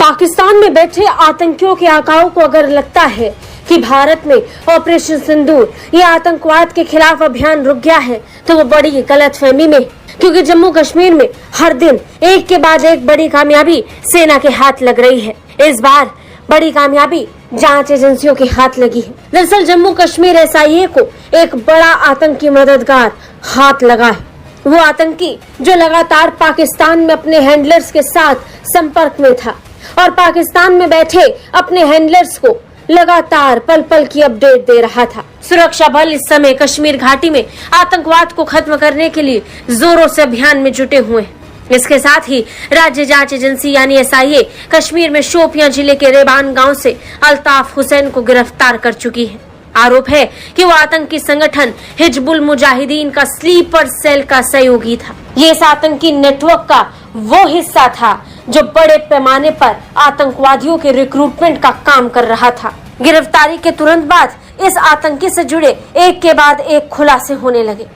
पाकिस्तान में बैठे आतंकियों के आकाओं को अगर लगता है कि भारत में ऑपरेशन सिंदूर या आतंकवाद के खिलाफ अभियान रुक गया है तो वो बड़ी गलतफहमी में, क्योंकि जम्मू कश्मीर में हर दिन एक के बाद एक बड़ी कामयाबी सेना के हाथ लग रही है। इस बार बड़ी कामयाबी जांच एजेंसियों के हाथ लगी है। दरअसल जम्मू कश्मीर SIA को एक बड़ा आतंकी मददगार हाथ लगा है। वो आतंकी जो लगातार पाकिस्तान में अपने हैंडलर्स के साथ संपर्क में था और पाकिस्तान में बैठे अपने हैंडलर्स को लगातार पल पल की अपडेट दे रहा था। सुरक्षा बल इस समय कश्मीर घाटी में आतंकवाद को खत्म करने के लिए जोरों से अभियान में जुटे हुए हैं। इसके साथ ही राज्य जांच एजेंसी यानी SIA कश्मीर में शोपियां जिले के रेबान गांव से अल्ताफ हुसैन को गिरफ्तार कर चुकी है। आरोप है कि वो आतंकी संगठन हिजबुल मुजाहिदीन का स्लीपर सेल का सहयोगी था। ये इस आतंकी नेटवर्क का वो हिस्सा था जो बड़े पैमाने पर आतंकवादियों के रिक्रूटमेंट का काम कर रहा था। गिरफ्तारी के तुरंत बाद इस आतंकी से जुड़े एक के बाद एक खुलासे होने लगे।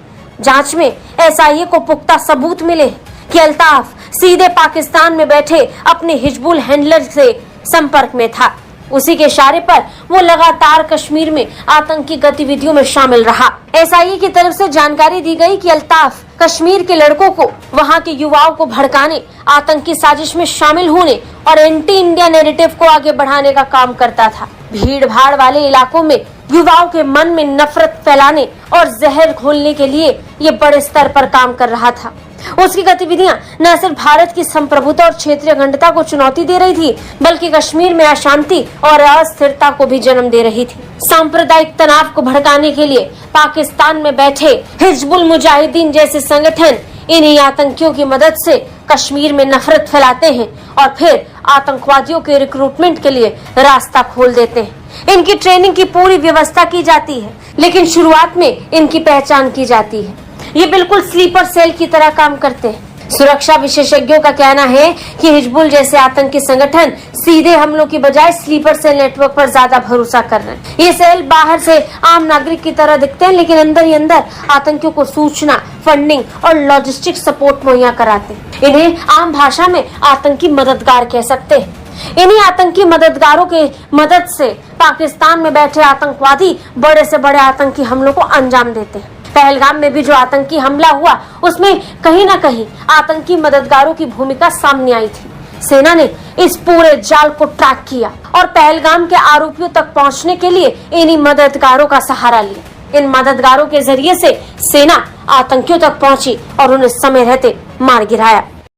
जांच में SIA को पुख्ता सबूत मिले कि अल्ताफ सीधे पाकिस्तान में बैठे अपने हिजबुल हैंडलर से संपर्क में था। उसी के इशारे पर वो लगातार कश्मीर में आतंकी गतिविधियों में शामिल रहा। SIA की तरफ से जानकारी दी गई कि अल्ताफ कश्मीर के लड़कों को वहां के युवाओं को भड़काने, आतंकी साजिश में शामिल होने और एंटी इंडिया नैरेटिव को आगे बढ़ाने का काम करता था। भीड़ भाड़ वाले इलाकों में युवाओं के मन में नफरत फैलाने और जहर घोलने के लिए ये बड़े स्तर पर काम कर रहा था। उसकी गतिविधियां न सिर्फ भारत की संप्रभुता और क्षेत्रीय अखंडता को चुनौती दे रही थी, बल्कि कश्मीर में अशांति और अस्थिरता को भी जन्म दे रही थी। सांप्रदायिक तनाव को भड़काने के लिए पाकिस्तान में बैठे हिजबुल मुजाहिदीन जैसे संगठन इन्हीं आतंकियों की मदद से कश्मीर में नफरत फैलाते हैं और फिर आतंकवादियों के रिक्रूटमेंट के लिए रास्ता खोल देते हैं। इनकी ट्रेनिंग की पूरी व्यवस्था की जाती है, लेकिन शुरुआत में इनकी पहचान की जाती है। ये बिल्कुल स्लीपर सेल की तरह काम करते हैं। सुरक्षा विशेषज्ञों का कहना है कि हिजबुल जैसे आतंकी संगठन सीधे हमलों की बजाय स्लीपर सेल नेटवर्क पर ज्यादा भरोसा कर रहे हैं। ये सेल बाहर से आम नागरिक की तरह दिखते हैं, लेकिन अंदर ही अंदर आतंकियों को सूचना, फंडिंग और लॉजिस्टिक सपोर्ट मुहैया कराते हैं। इन्हें आम भाषा में आतंकी मददगार कह सकते हैं। इन्हीं आतंकी मददगारों के मदद से पाकिस्तान में बैठे आतंकवादी बड़े से बड़े आतंकी हमलों को अंजाम देते हैं। पहलगाम में भी जो आतंकी हमला हुआ उसमें कहीं न कहीं आतंकी मददगारों की भूमिका सामने आई थी। सेना ने इस पूरे जाल को ट्रैक किया और पहलगाम के आरोपियों तक पहुंचने के लिए इन्हीं मददगारों का सहारा लिया। इन मददगारों के जरिए से सेना आतंकियों तक पहुंची और उन्हें समय रहते मार गिराया।